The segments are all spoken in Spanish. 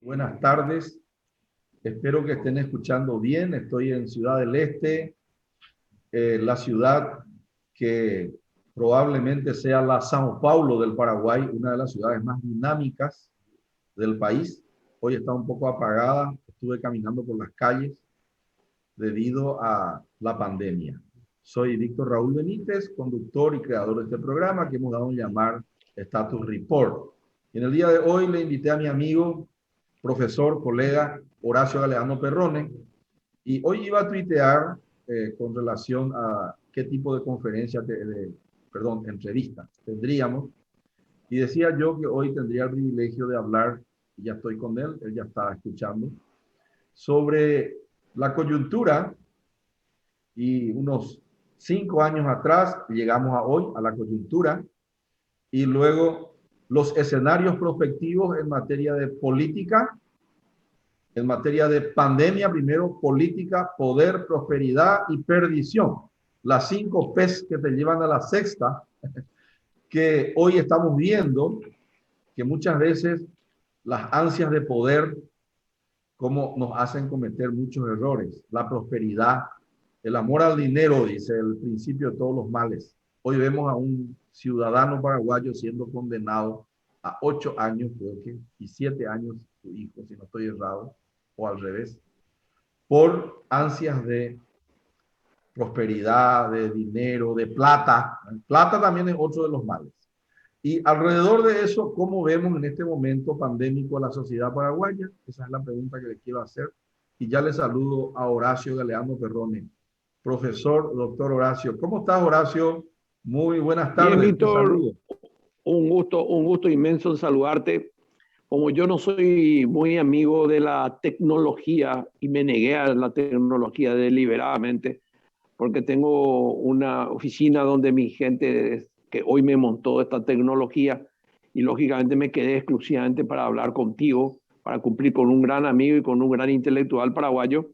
Buenas tardes, espero que estén escuchando bien. Estoy en Ciudad del Este, la ciudad que probablemente sea la São Paulo del Paraguay, una de las ciudades más dinámicas del país. Hoy está un poco apagada, estuve caminando por las calles debido a la pandemia. Soy Víctor Raúl Benítez, conductor y creador de este programa que hemos dado a llamar Status Report. En el día de hoy le invité a mi amigo, profesor, colega Horacio Galeano Perrone, y hoy iba a tuitear con relación a qué tipo de conferencia, entrevista tendríamos, y decía yo que hoy tendría el privilegio de hablar, y ya estoy con él ya está escuchando, sobre la coyuntura. Y unos 5 años atrás llegamos a hoy, a la coyuntura, y luego los escenarios prospectivos en materia de política, en materia de pandemia, primero política, poder, prosperidad y perdición. Las 5 P's que te llevan a la sexta, que hoy estamos viendo que muchas veces las ansias de poder, como nos hacen cometer muchos errores. La prosperidad, el amor al dinero, dice el principio de todos los males. Hoy vemos a un ciudadano paraguayo siendo condenado a 8 años, creo que, y 7 años su hijo, si no estoy errado, o al revés, por ansias de prosperidad, de dinero, de plata. Plata también es otro de los males. Y alrededor de eso, ¿cómo vemos en este momento pandémico a la sociedad paraguaya? Esa es la pregunta que le quiero hacer. Y ya le saludo a Horacio Galeano Perrone. Profesor, doctor Horacio. ¿Cómo estás, Horacio? Muy buenas Bien, tardes. Te Víctor, saludo. un gusto inmenso en saludarte. Como yo no soy muy amigo de la tecnología y me negué a la tecnología deliberadamente, porque tengo una oficina donde mi gente que hoy me montó esta tecnología y lógicamente me quedé exclusivamente para hablar contigo, para cumplir con un gran amigo y con un gran intelectual paraguayo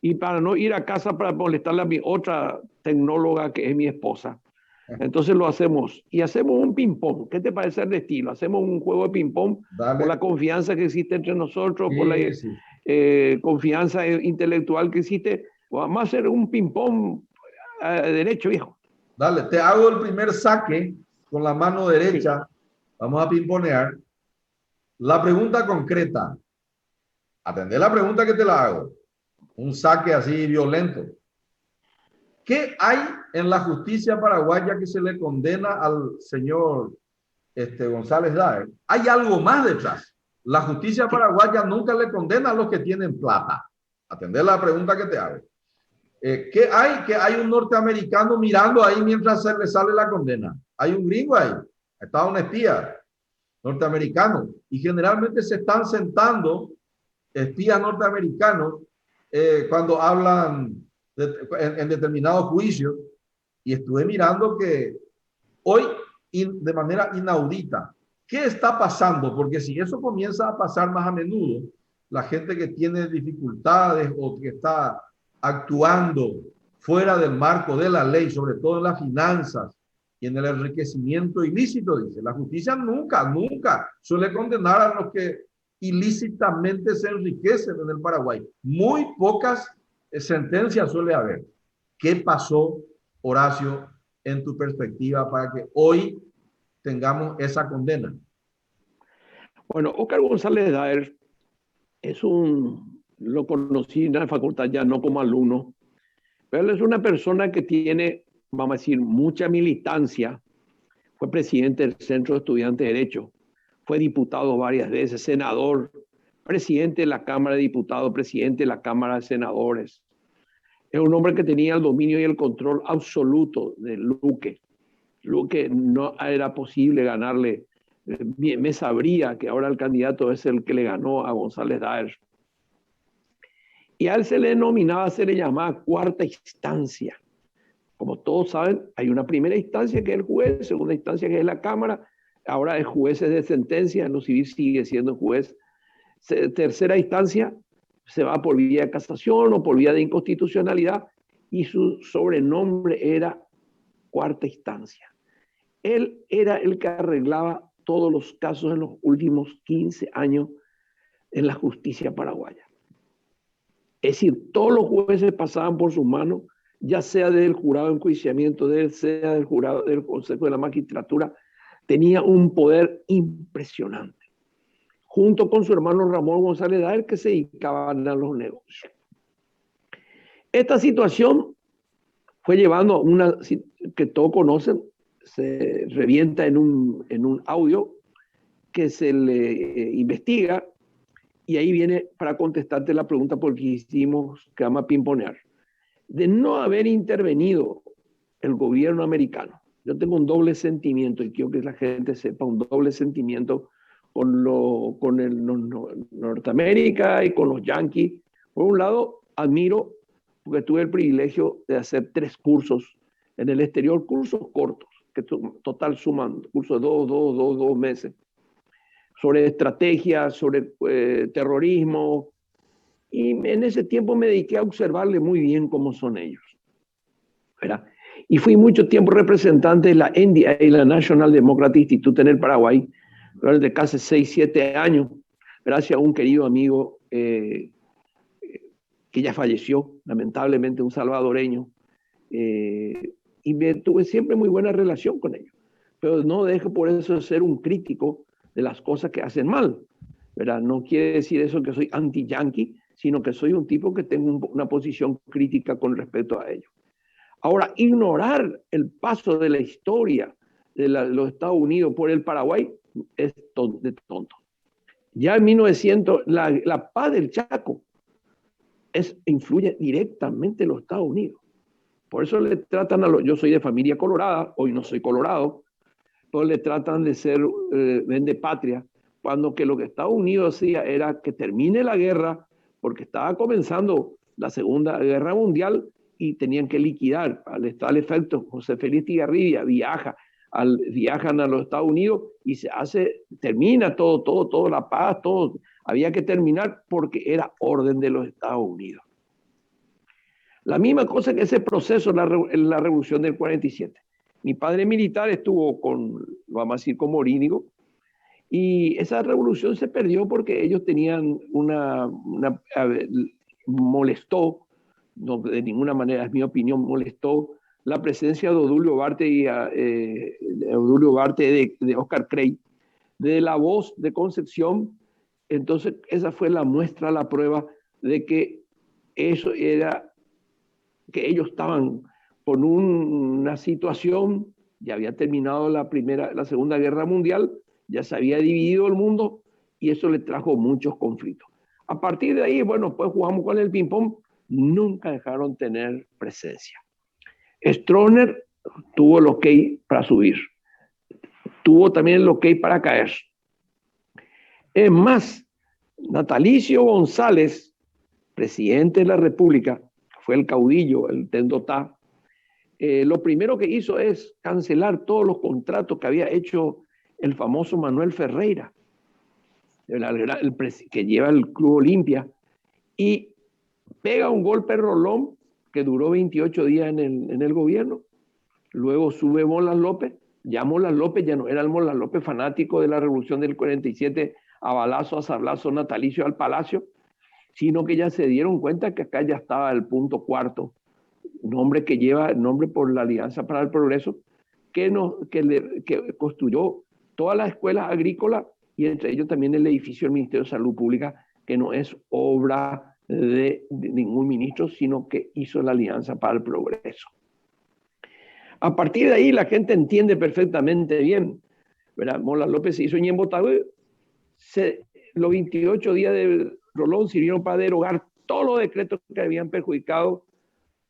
y para no ir a casa para molestarle a mi otra tecnóloga que es mi esposa. Entonces lo hacemos y hacemos un ping-pong. ¿Qué te parece el estilo? Hacemos un juego de ping-pong por Dale. la confianza que existe entre nosotros, por la Sí, sí. confianza intelectual que existe. Vamos a hacer un ping-pong derecho, viejo. Dale. Te hago el primer saque con la mano Sí. derecha. Vamos a pimponear. La pregunta concreta. Atendé la pregunta que te la hago. Un saque así violento. ¿Qué hay en la justicia paraguaya que se le condena al señor González Daer? Hay algo más detrás. La justicia Sí. paraguaya nunca le condena a los que tienen plata. Atender la pregunta que te hago. ¿Qué hay? Que hay un norteamericano mirando ahí mientras se le sale la condena. Hay un gringo ahí. Está un espía norteamericano. Y generalmente se están sentando espías norteamericanos cuando hablan en determinados juicios. Y estuve mirando que hoy, de manera inaudita, ¿qué está pasando? Porque si eso comienza a pasar más a menudo, la gente que tiene dificultades o que está actuando fuera del marco de la ley, sobre todo en las finanzas y en el enriquecimiento ilícito, dice, la justicia nunca suele condenar a los que ilícitamente se enriquecen en el Paraguay. Muy pocas sentencias suele haber. ¿Qué pasó, Horacio, en tu perspectiva para que hoy tengamos esa condena? Bueno, Óscar González Daer lo conocí en la facultad ya no como alumno, pero él es una persona que tiene, vamos a decir, mucha militancia. Fue presidente del Centro de Estudiantes de Derecho, fue diputado varias veces, senador, presidente de la Cámara de Diputados, presidente de la Cámara de Senadores. Es un hombre que tenía el dominio y el control absoluto de Luque. Luque no era posible ganarle. Me sabría que ahora el candidato es el que le ganó a González Daer. Y a él se le denominaba, se le llamaba cuarta instancia. Como todos saben, hay una primera instancia que es el juez, segunda instancia que es la Cámara, ahora es jueces de sentencia, en lo civil sigue siendo juez. Tercera instancia se va por vía de casación o por vía de inconstitucionalidad y su sobrenombre era cuarta instancia. Él era el que arreglaba todos los casos en los últimos 15 años en la justicia paraguaya. Es decir, todos los jueces pasaban por sus manos, ya sea del jurado de enjuiciamiento, sea del jurado del Consejo de la Magistratura, tenía un poder impresionante, junto con su hermano Ramón González Daer, que se dedicaban a los negocios. Esta situación fue llevando a una que todos conocen, se revienta en un audio que se le investiga, y ahí viene para contestarte la pregunta por qué hicimos, que llama pimponear. De no haber intervenido el gobierno americano, yo tengo un doble sentimiento, y quiero que la gente sepa, un doble sentimiento con Norteamérica y con los yanquis. Por un lado, admiro, porque tuve el privilegio de hacer 3 cursos en el exterior, cursos cortos, que total suman, cursos de 2 meses, sobre estrategia, sobre terrorismo, y en ese tiempo me dediqué a observarle muy bien cómo son ellos, ¿verdad? Y fui mucho tiempo representante de la NDI, la National Democratic Institute en el Paraguay, durante casi 6-7 años, gracias a un querido amigo que ya falleció, lamentablemente, un salvadoreño, y me tuve siempre muy buena relación con ellos, pero no dejo por eso de ser un crítico de las cosas que hacen mal, ¿verdad? No quiere decir eso que soy anti-yanqui, sino que soy un tipo que tengo una posición crítica con respecto a ellos. Ahora, ignorar el paso de la historia de los Estados Unidos por el Paraguay es de tonto. Ya en 1900, la paz del Chaco influye directamente en los Estados Unidos. Por eso le tratan yo soy de familia colorada, hoy no soy colorado, pero le tratan de ser vende patria, cuando que lo que Estados Unidos hacía era que termine la guerra, porque estaba comenzando la Segunda Guerra Mundial y tenían que liquidar. Al tal efecto, José Félix Tigarribia viajan a los Estados Unidos y termina todo, la paz, todo. Había que terminar porque era orden de los Estados Unidos. La misma cosa que ese proceso en la revolución del 47. Mi padre militar estuvo vamos a decir, con Morínigo, y esa revolución se perdió porque ellos tenían molestó, no, de ninguna manera es mi opinión, molestó la presencia de Odulio Barte de Oscar Crey, de La Voz de Concepción. Entonces esa fue la muestra, la prueba de que eso era, que ellos estaban con una situación, ya había terminado la Segunda Guerra Mundial, ya se había dividido el mundo, y eso le trajo muchos conflictos. A partir de ahí, bueno, pues jugamos con el ping-pong, nunca dejaron tener presencia. Stroessner tuvo el ok para subir, tuvo también el ok para caer. Es más, Natalicio González, presidente de la República, fue el caudillo, el Tendotá, lo primero que hizo es cancelar todos los contratos que había hecho el famoso Manuel Ferreira, que lleva el Club Olimpia, y pega un golpe rolón que duró 28 días en el gobierno. Luego sube Molas López, ya Molas López ya no era el Molas López fanático de la revolución del 47, a balazo, a sablazo, natalicio al palacio, sino que ya se dieron cuenta que acá ya estaba el punto cuarto, nombre que lleva el nombre por la Alianza para el Progreso, que construyó todas las escuelas agrícolas, y entre ellos también el edificio del Ministerio de Salud Pública, que no es obra de ningún ministro, sino que hizo la Alianza para el Progreso. A partir de ahí la gente entiende perfectamente bien, ¿verdad? Molas López se hizo en Ñembotagüe, los 28 días de Rolón sirvieron para derogar todos los decretos que habían perjudicado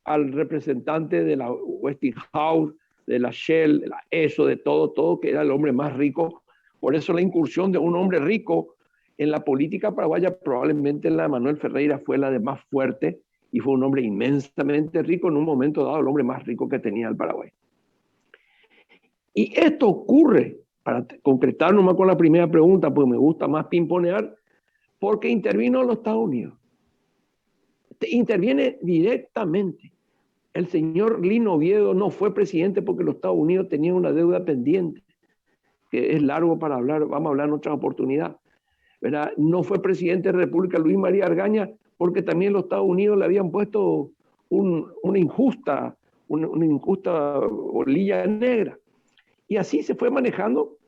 al representante de la Westinghouse, de la Shell, de la ESO, de todo, que era el hombre más rico. Por eso la incursión de un hombre rico en la política paraguaya, probablemente la de Manuel Ferreira, fue la de más fuerte, y fue un hombre inmensamente rico, en un momento dado el hombre más rico que tenía el Paraguay. Y esto ocurre, para concretar nomás con la primera pregunta, porque me gusta más pimponear, porque intervino los Estados Unidos. Interviene directamente. El señor Lino Oviedo no fue presidente porque los Estados Unidos tenían una deuda pendiente, que es largo para hablar, vamos a hablar en otra oportunidad. ¿verdad? No fue presidente de la República Luis María Argaña porque también los Estados Unidos le habían puesto una injusta bolilla negra. Y así se fue manejando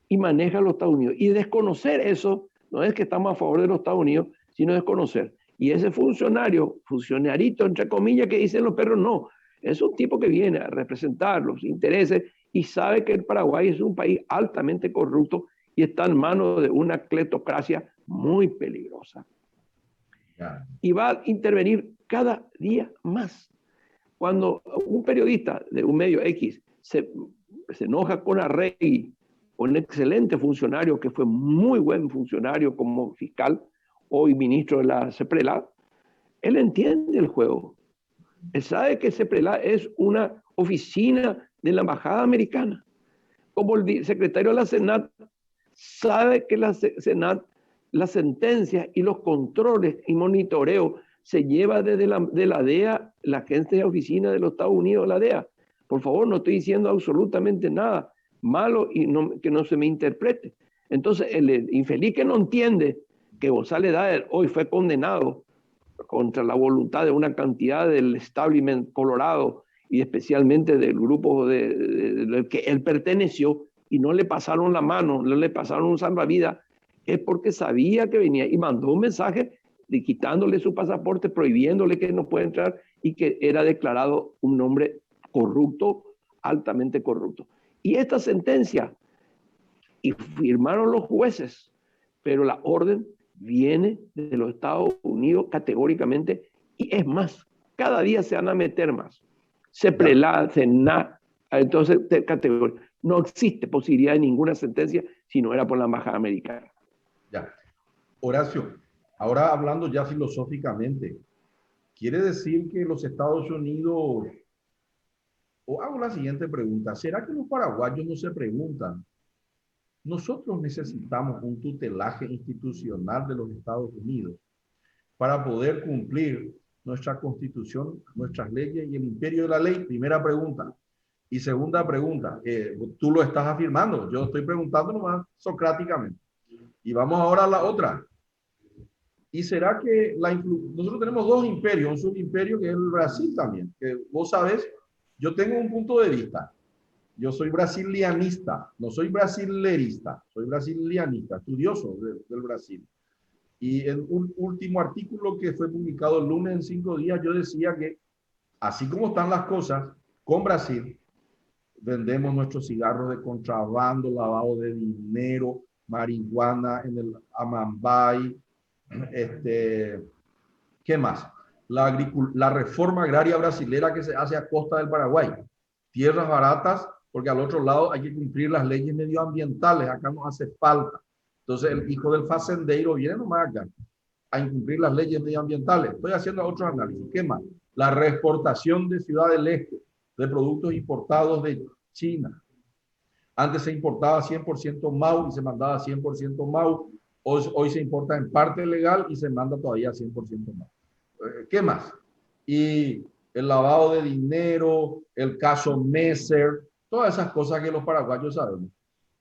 y maneja los Estados Unidos. Y desconocer eso, no es que estamos a favor de los Estados Unidos, sino desconocer. Y ese funcionarito, entre comillas, que dicen los perros, no. Es un tipo que viene a representar los intereses y sabe que el Paraguay es un país altamente corrupto y está en manos de una cleptocracia muy peligrosa. Y va a intervenir cada día más. Cuando un periodista de un medio X se enoja con Arregui, un excelente funcionario que fue muy buen funcionario como fiscal, hoy ministro de la CEPRELAD, él entiende el juego. Él sabe que CEPRELAD es una oficina de la embajada americana. Como el secretario de la Senat sabe que la Senat, las sentencias y los controles y monitoreo se lleva desde la DEA, la agencia de oficina de los Estados Unidos, la DEA. Por favor, no estoy diciendo absolutamente nada malo y que no se me interprete. Entonces, el infeliz que no entiende que González Daer hoy fue condenado contra la voluntad de una cantidad del establishment colorado y especialmente del grupo del que él perteneció y no le pasaron la mano, no le pasaron un salvavidas, es porque sabía que venía y mandó un mensaje quitándole su pasaporte, prohibiéndole que no pueda entrar y que era declarado un hombre corrupto, altamente corrupto. Y esta sentencia, y firmaron los jueces, pero la orden viene de los Estados Unidos categóricamente, y es más, cada día se van a meter más. CEPRELAD, SENAT, entonces categoría. No existe posibilidad de ninguna sentencia si no era por la embajada americana. Ya. Horacio, ahora hablando ya filosóficamente, ¿quiere decir que los Estados Unidos, o hago la siguiente pregunta, ¿será que los paraguayos no se preguntan, nosotros necesitamos un tutelaje institucional de los Estados Unidos para poder cumplir nuestra constitución, nuestras leyes y el imperio de la ley? Primera pregunta. Y segunda pregunta, tú lo estás afirmando, yo estoy preguntando nomás socráticamente. Y vamos ahora a la otra. ¿Y será que nosotros tenemos dos imperios, un subimperio que es el Brasil también, que vos sabés, yo tengo un punto de vista. Yo soy brasilianista, no soy brasilerista, soy brasilianista, estudioso del Brasil. Y en un último artículo que fue publicado el lunes en 5 días, yo decía que así como están las cosas con Brasil, vendemos nuestros cigarros de contrabando, lavado de dinero, marihuana en el Amambay, ¿qué más? La reforma agraria brasilera que se hace a costa del Paraguay. Tierras baratas, porque al otro lado hay que cumplir las leyes medioambientales, acá nos hace falta. Entonces el hijo del facendeiro viene nomás acá a incumplir las leyes medioambientales. Estoy haciendo otros análisis. ¿Qué más? La reexportación de Ciudad del Este, de productos importados de China. Antes se importaba 100% MAU y se mandaba 100% MAU. Hoy se importa en parte legal y se manda todavía 100% MAU. ¿Qué más? Y el lavado de dinero, el caso Messer, todas esas cosas que los paraguayos sabemos.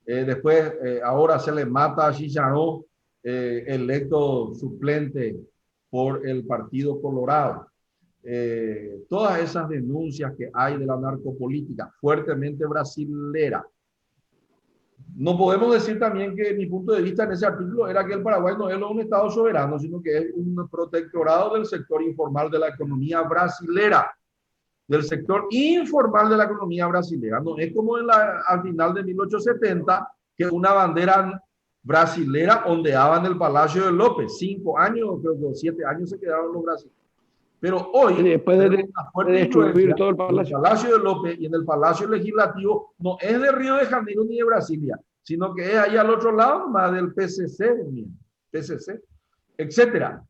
Después, ahora se le mata a Chicharrón, electo suplente por el Partido Colorado. Todas esas denuncias que hay de la narcopolítica fuertemente brasilera. No podemos decir también que mi punto de vista en ese artículo era que el Paraguay no es un Estado soberano, sino que es un protectorado del sector informal de la economía brasilera, del sector informal de la economía brasilera. No es como al final de 1870, que una bandera brasilera ondeaba en el Palacio de López. 5 años, creo que 7 años se quedaron los brasileños. Pero hoy, después de destruir todo el Palacio. En el Palacio de López y en el Palacio Legislativo, no es de Río de Janeiro ni de Brasilia, sino que es ahí al otro lado, más del PCC, etcétera.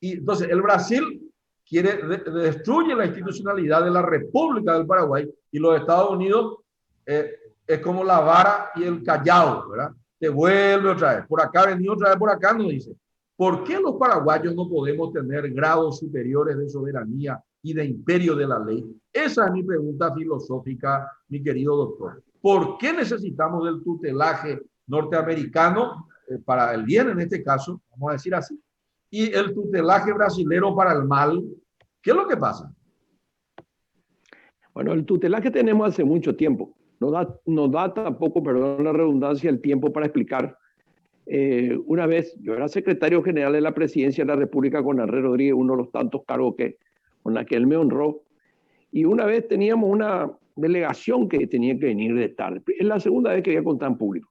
Y entonces el Brasil destruye la institucionalidad de la República del Paraguay, y los Estados Unidos es como la vara y el callao, ¿verdad? Te vuelve otra vez, por acá, vení otra vez por acá, nos dice. ¿Por qué los paraguayos no podemos tener grados superiores de soberanía y de imperio de la ley? Esa es mi pregunta filosófica, mi querido doctor. ¿Por qué necesitamos del tutelaje norteamericano para el bien en este caso, vamos a decir así, y el tutelaje brasilero para el mal. ¿Qué es lo que pasa? Bueno, el tutelaje tenemos hace mucho tiempo. No da tampoco, perdón la redundancia, el tiempo para explicar. Una vez, yo era secretario general de la Presidencia de la República con Andrés Rodríguez, uno de los tantos cargos con la que él me honró. Y una vez teníamos una delegación que tenía que venir de tarde. Es la segunda vez que voy a contar en público.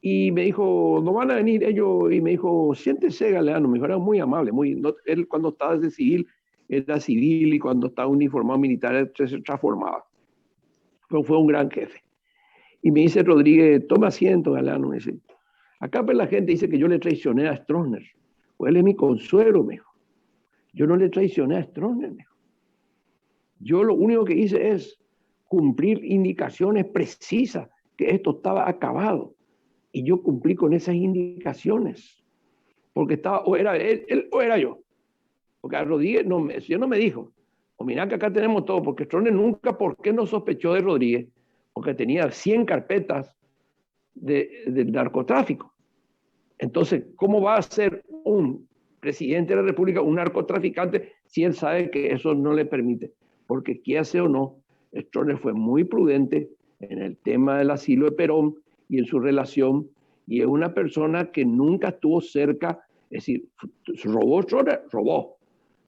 Y me dijo, no van a venir ellos. Y me dijo, siéntese, Galeano. Me dijo, era muy amable. Él cuando estaba de civil, era civil, y cuando estaba uniformado militar, se transformaba. Pero fue un gran jefe. Y me dice Rodríguez, toma asiento, Galeano. Me dice, acá pues la gente dice que yo le traicioné a Stroessner. Pues él es mi consuelo, me dijo. Yo no le traicioné a Stroessner, me dijo. Yo lo único que hice es cumplir indicaciones precisas, que esto estaba acabado. Y yo cumplí con esas indicaciones. Porque estaba, o era él o era yo. Porque a Rodríguez yo no me dijo, o mirá que acá tenemos todo, porque Stroessner nunca, ¿por qué no sospechó de Rodríguez? Porque tenía 100 carpetas de narcotráfico. Entonces, ¿cómo va a ser un presidente de la República un narcotraficante si él sabe que eso no le permite? Porque quiera sea o no, Stroessner fue muy prudente en el tema del asilo de Perón y en su relación, y es una persona que nunca estuvo cerca, es decir, robó Stroessner, robó,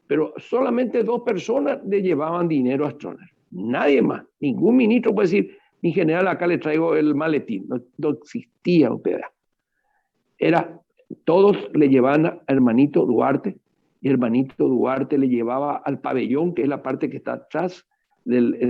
pero solamente 2 personas le llevaban dinero a Stroessner, nadie más, ningún ministro puede decir, mi general, acá le traigo el maletín, no existía un pedazo. Todos le llevaban a hermanito Duarte, y hermanito Duarte le llevaba al pabellón, que es la parte que está atrás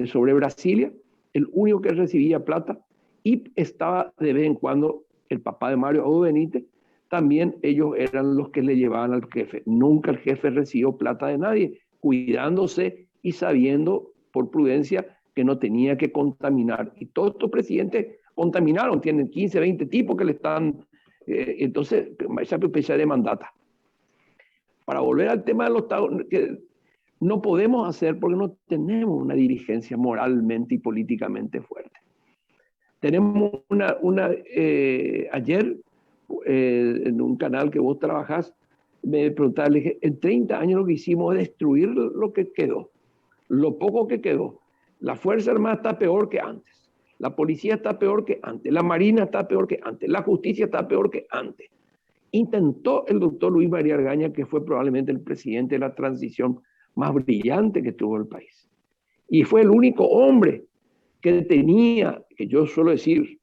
sobre Brasilia, el único que recibía plata, y estaba de vez en cuando el papá de Mario Audo Benítez, también ellos eran los que le llevaban al jefe. Nunca el jefe recibió plata de nadie, cuidándose y sabiendo por prudencia que no tenía que contaminar. Y todos estos presidentes contaminaron, tienen 15, 20 tipos que le están... entonces, esa especie de mandata. Para volver al tema de los que no podemos hacer porque no tenemos una dirigencia moralmente y políticamente fuerte. Tenemos ayer en un canal que vos trabajás, me preguntaba, le dije, en 30 años lo que hicimos es destruir lo que quedó, lo poco que quedó. La Fuerza Armada está peor que antes, la policía está peor que antes, la Marina está peor que antes, la justicia está peor que antes. Intentó el doctor Luis María Argaña, que fue probablemente el presidente de la transición más brillante que tuvo el país. Y fue el único hombre que tenía, que yo suelo decir,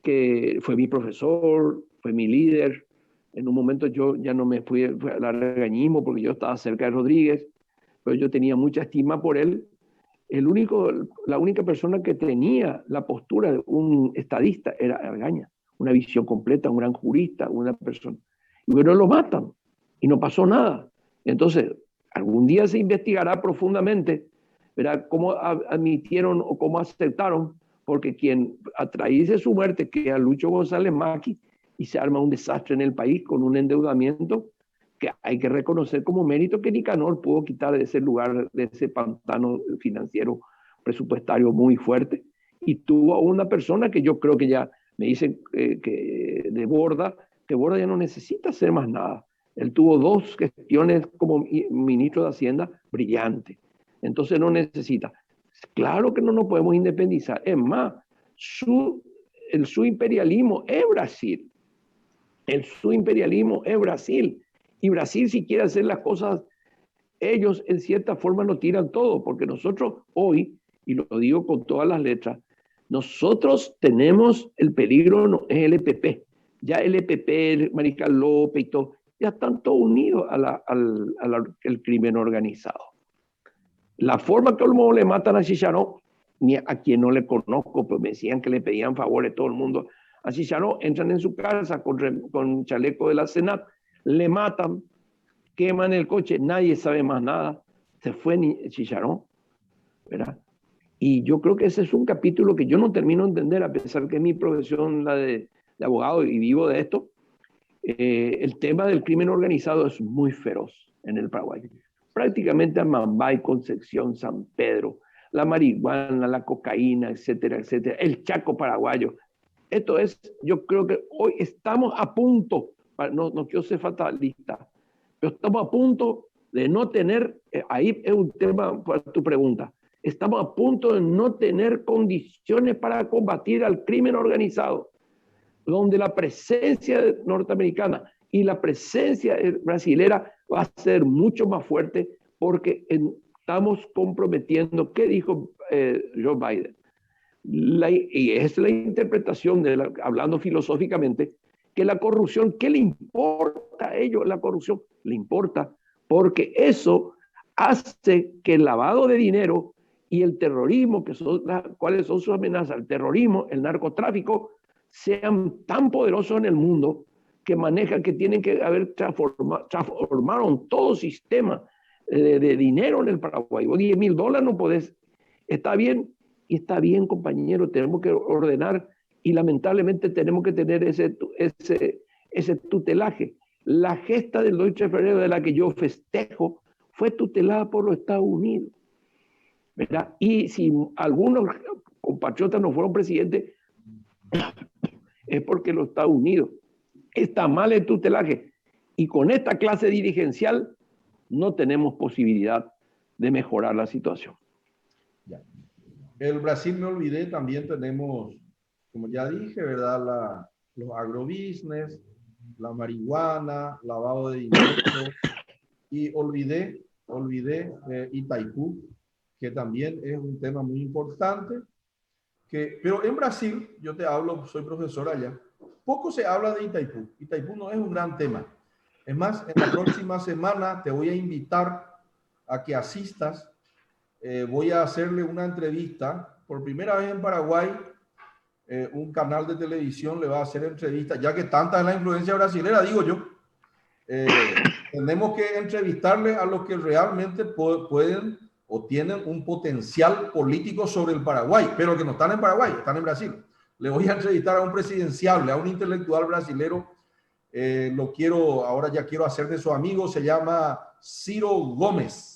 que fue mi profesor, fue mi líder. En un momento yo ya no me fui al argañismo porque yo estaba cerca de Rodríguez, pero yo tenía mucha estima por él. La única persona que tenía la postura de un estadista era Argaña, una visión completa, un gran jurista, una persona. Y bueno, lo matan y no pasó nada. Entonces, algún día se investigará profundamente, verá cómo admitieron o cómo aceptaron, porque quien a raíz de su muerte, que era Lucho González Maqui, y se arma un desastre en el país con un endeudamiento que hay que reconocer como mérito que Nicanor pudo quitar de ese lugar, de ese pantano financiero presupuestario muy fuerte, y tuvo a una persona que yo creo que ya me dicen que Borda ya no necesita hacer más nada. Él tuvo 2 gestiones como ministro de Hacienda brillante, entonces no necesita. Claro que no nos podemos independizar. Es más, su imperialismo es Brasil. Su imperialismo es Brasil. Y Brasil, si quiere hacer las cosas, ellos en cierta forma lo tiran todo, porque nosotros hoy, y lo digo con todas las letras, nosotros tenemos el peligro, no es el EPP. Ya el EPP, el Mariscal López y todo, ya están todos unidos al crimen organizado. La forma que le matan a Chicharrón, ni a quien no le conozco, pues me decían que le pedían favores todo el mundo. A Chicharrón entran en su casa con chaleco de la Senat, le matan, queman el coche, nadie sabe más nada. Se fue Chicharrón, ¿verdad? Y yo creo que ese es un capítulo que yo no termino de entender, a pesar que es mi profesión la de abogado y vivo de esto. El tema del crimen organizado es muy feroz en el Paraguay. Prácticamente a Mambay, Concepción, San Pedro, la marihuana, la cocaína, etcétera, etcétera, el Chaco paraguayo, Esto es, yo creo que hoy estamos a punto, no quiero ser fatalista, pero estamos a punto de no tener, ahí es un tema para tu pregunta, estamos a punto de no tener condiciones para combatir al crimen organizado, donde la presencia norteamericana y la presencia brasilera va a ser mucho más fuerte porque estamos comprometiendo, ¿qué dijo Joe Biden? Y es la interpretación, hablando filosóficamente, que la corrupción, ¿qué le importa a ellos la corrupción? Le importa porque eso hace que el lavado de dinero y el terrorismo, ¿cuáles son sus amenazas? El terrorismo, el narcotráfico, sean tan poderosos en el mundo que manejan, que tienen que haber transformaron todo sistema de dinero en el Paraguay. Vos $10.000 no podés, está bien, y está bien, compañero, tenemos que ordenar y lamentablemente tenemos que tener ese tutelaje. La gesta del 8 de febrero de la que yo festejo fue tutelada por los Estados Unidos, ¿verdad? Y si algunos compatriotas no fueron presidentes, es porque los Estados Unidos está mal el tutelaje. Y con esta clase dirigencial no tenemos posibilidad de mejorar la situación. Ya. El Brasil, me olvidé, también tenemos, como ya dije, ¿verdad? Los agrobusiness, la marihuana, lavado de dinero, y olvidé Itaipú, que también es un tema muy importante. Pero en Brasil, yo te hablo, soy profesor allá, poco se habla de Itaipú. Itaipú no es un gran tema. Es más, en la próxima semana te voy a invitar a que asistas. Voy a hacerle una entrevista. Por primera vez en Paraguay, un canal de televisión le va a hacer entrevistas, ya que tanta es la influencia brasilera, digo yo. Tenemos que entrevistarle a los que realmente pueden o tienen un potencial político sobre el Paraguay, pero que no están en Paraguay, están en Brasil. Le voy a entrevistar a un presidenciable, a un intelectual brasilero. Ahora ya quiero hacer de su amigo, se llama Ciro Gómez,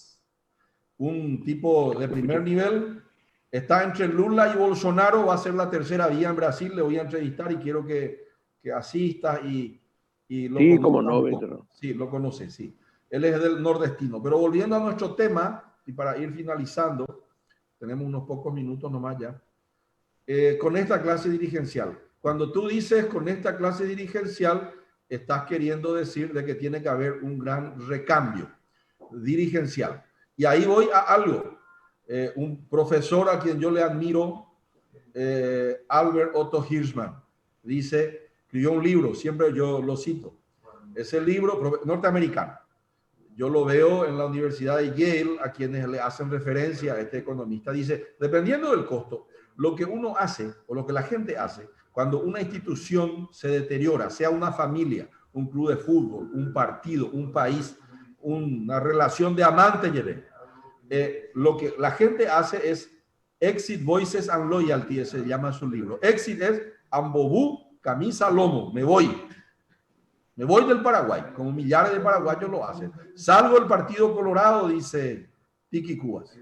un tipo de primer nivel, está entre Lula y Bolsonaro, va a ser la tercera vía en Brasil, le voy a entrevistar y quiero que asista y lo sí, como no, Víctor. Sí, lo conoce, sí. Él es del nordestino. Pero volviendo a nuestro tema, y para ir finalizando, tenemos unos pocos minutos nomás ya, con esta clase dirigencial. Cuando tú dices con esta clase dirigencial, estás queriendo decir de que tiene que haber un gran recambio dirigencial. Y ahí voy a algo. Un profesor a quien yo le admiro, Albert Otto Hirschman, escribió un libro, siempre yo lo cito. Ese libro, norteamericano, yo lo veo en la Universidad de Yale, a quienes le hacen referencia a este economista, dice, dependiendo del costo, lo que uno hace o lo que la gente hace cuando una institución se deteriora, sea una familia, un club de fútbol, un partido, un país, una relación de amante, lo que la gente hace es Exit, Voices and Loyalty, se llama su libro. Exit es ambobú, camisa, lomo, me voy del Paraguay, como millares de paraguayos lo hacen. Salgo del Partido Colorado, dice Tiki Cubas.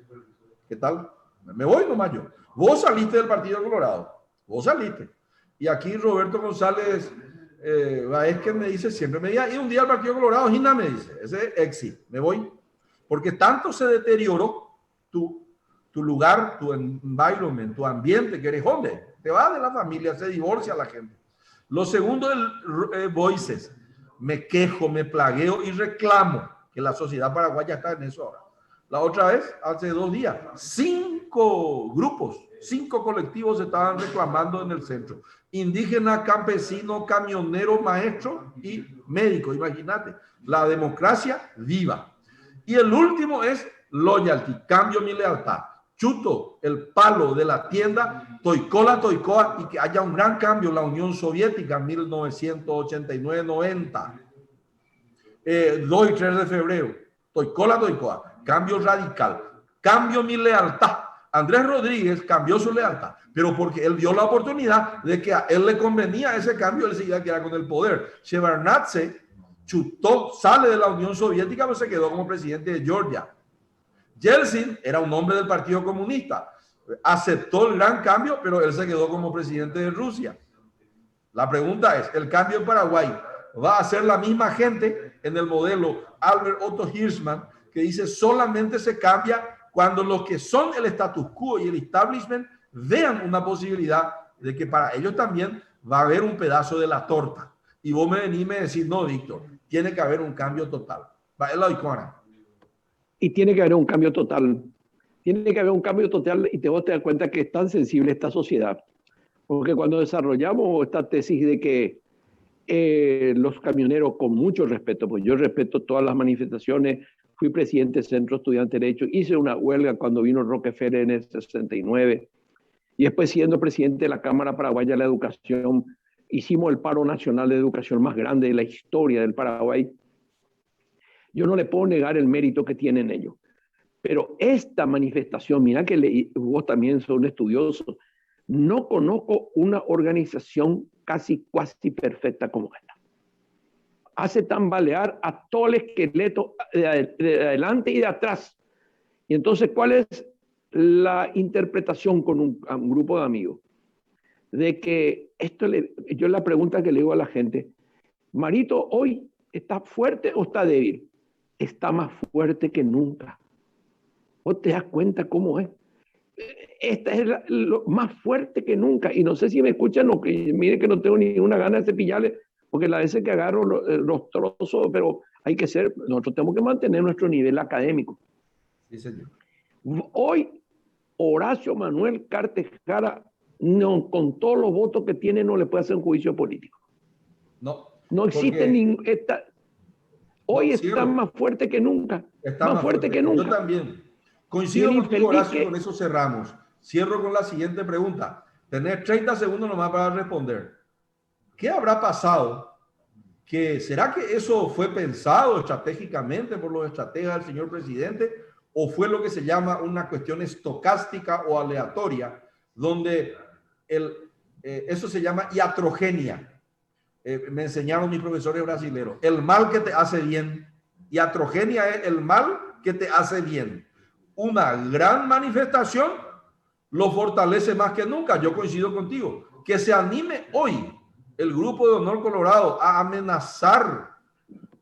¿Qué tal? Me voy nomás yo. Vos saliste del Partido Colorado, vos saliste. Y aquí Roberto González es que me dice, siempre me dice, y un día al Partido Colorado, Gina me dice, ese es Exit, me voy. Porque tanto se deterioró tu lugar, tu environment, tu ambiente, que eres hombre, te vas de la familia, se divorcia la gente. Lo segundo es Voices. Me quejo, me plagueo y reclamo que la sociedad paraguaya está en eso ahora. La otra vez, hace 2 días, 5 grupos, 5 colectivos estaban reclamando en el centro. Indígena, campesino, camionero, maestro y médico. Imagínate, la democracia viva. Y el último es loyalty, cambio mi lealtad. Chuto el palo de la tienda, toicola, toicoa, y que haya un gran cambio en la Unión Soviética en 1989-90. 2 y 3 de febrero, toicola, toicoa, cambio radical, cambio mi lealtad. Andrés Rodríguez cambió su lealtad, pero porque él vio la oportunidad de que a él le convenía ese cambio, él se iba a quedar con el poder. Shevardnadze chutó, sale de la Unión Soviética, pero se quedó como presidente de Georgia. Yeltsin era un hombre del Partido Comunista, aceptó el gran cambio, pero él se quedó como presidente de Rusia. La pregunta es, ¿el cambio en Paraguay va a ser la misma gente en el modelo Albert Otto Hirschman, que dice solamente se cambia cuando los que son el status quo y el establishment vean una posibilidad de que para ellos también va a haber un pedazo de la torta? Y vos me venís y me decís, no, Víctor, tiene que haber un cambio total. Y tiene que haber un cambio total. Tiene que haber un cambio total y vos te das cuenta que es tan sensible esta sociedad. Porque cuando desarrollamos esta tesis de que los camioneros, con mucho respeto, pues yo respeto todas las manifestaciones, fui presidente del Centro Estudiante de Derecho, hice una huelga cuando vino Rockefeller en el 69, y después siendo presidente de la Cámara Paraguaya de la Educación, hicimos el paro nacional de educación más grande de la historia del Paraguay. Yo no le puedo negar el mérito que tienen ellos. Pero esta manifestación, mira que vos también sos un estudioso, no conozco una organización casi perfecta como esta. Hace tambalear a todo el esqueleto de adelante y de atrás. Y entonces, ¿cuál es la interpretación con un grupo de amigos? De que yo la pregunta que le digo a la gente, Marito, ¿hoy está fuerte o está débil? Está más fuerte que nunca. ¿Vos te das cuenta cómo es? Esta es lo más fuerte que nunca. Y no sé si me escuchan o que mire que no tengo ninguna gana de cepillarle, porque la veces que agarro los trozos, pero nosotros tenemos que mantener nuestro nivel académico. Sí, señor. Hoy, Horacio Manuel Cartes Jara, no, con todos los votos que tiene, no le puede hacer un juicio político. No existe ningún... Hoy está más fuerte que nunca. Está más fuerte que nunca. Yo también. Coincido contigo, Horacio, con eso cerramos. Cierro con la siguiente pregunta. Tenés 30 segundos nomás para responder. ¿Qué habrá pasado? ¿Será que eso fue pensado estratégicamente por los estrategas del señor presidente? ¿O fue lo que se llama una cuestión estocástica o aleatoria, donde eso se llama iatrogenia? Me enseñaron mis profesores brasileños. El mal que te hace bien. Iatrogenia es el mal que te hace bien. Una gran manifestación lo fortalece más que nunca. Yo coincido contigo. Que se anime hoy el Grupo de Honor Colorado a amenazar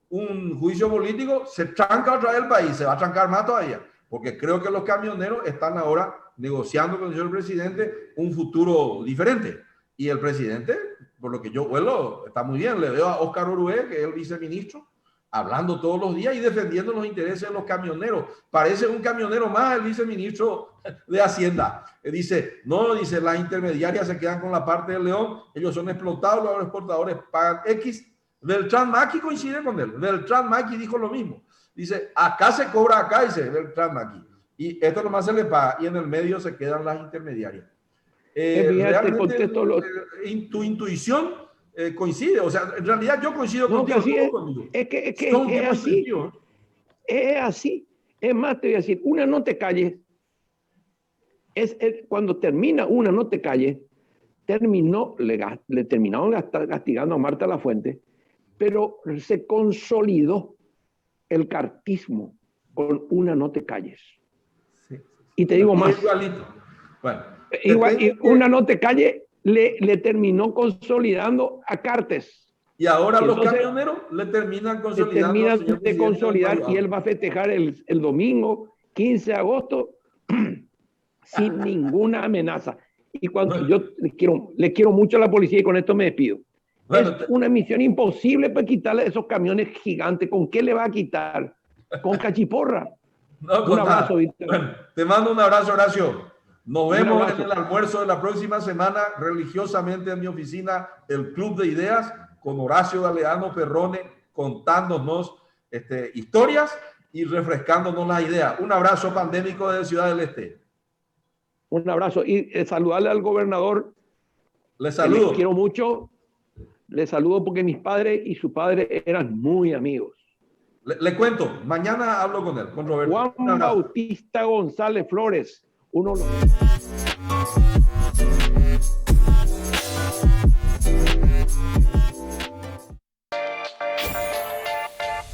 un juicio político, se tranca otra vez el país, se va a trancar más todavía. Porque creo que los camioneros están ahora negociando con el señor presidente un futuro diferente. Y el presidente, por lo que yo vuelo, está muy bien. Le veo a Óscar Orué, que es el viceministro, hablando todos los días y defendiendo los intereses de los camioneros. Parece un camionero más el viceministro de Hacienda. Dice, las intermediarias se quedan con la parte del león, ellos son explotados, los exportadores pagan X. Beltrán Maqui coincide con él. Beltrán Maqui dijo lo mismo. Dice, acá se cobra acá, dice Beltrán Maqui. Y esto nomás se le paga y en el medio se quedan las intermediarias. Realmente tu intuición coincide, o sea, en realidad yo coincido contigo. Es que es así. Es así. Es más, te voy a decir, una no te calles. Cuando termina una no te calles, le terminaron castigando a Marta Lafuente, pero se consolidó el cartismo con una no te calles. Sí. Y te digo más. Bueno. Igual, y una no te calle le terminó consolidando a Cartes. Y ahora los camioneros le terminan consolidando. De consolidar y él va a festejar el domingo 15 de agosto sin ninguna amenaza. Y cuando yo le quiero mucho a la policía y con esto me despido. Bueno, es una misión imposible para quitarle esos camiones gigantes. ¿Con qué le va a quitar? Con cachiporra. Un abrazo, Víctor. Bueno, te mando un abrazo, Horacio. Nos vemos en el almuerzo de la próxima semana, religiosamente en mi oficina, el Club de Ideas, con Horacio Galeano Perrone, contándonos historias y refrescándonos las ideas. Un abrazo pandémico desde Ciudad del Este. Un abrazo y saludarle al gobernador. Le saludo. Le quiero mucho. Le saludo porque mis padres y su padre eran muy amigos. Le cuento, mañana hablo con él, con Roberto. Juan Bautista González Flores. Uno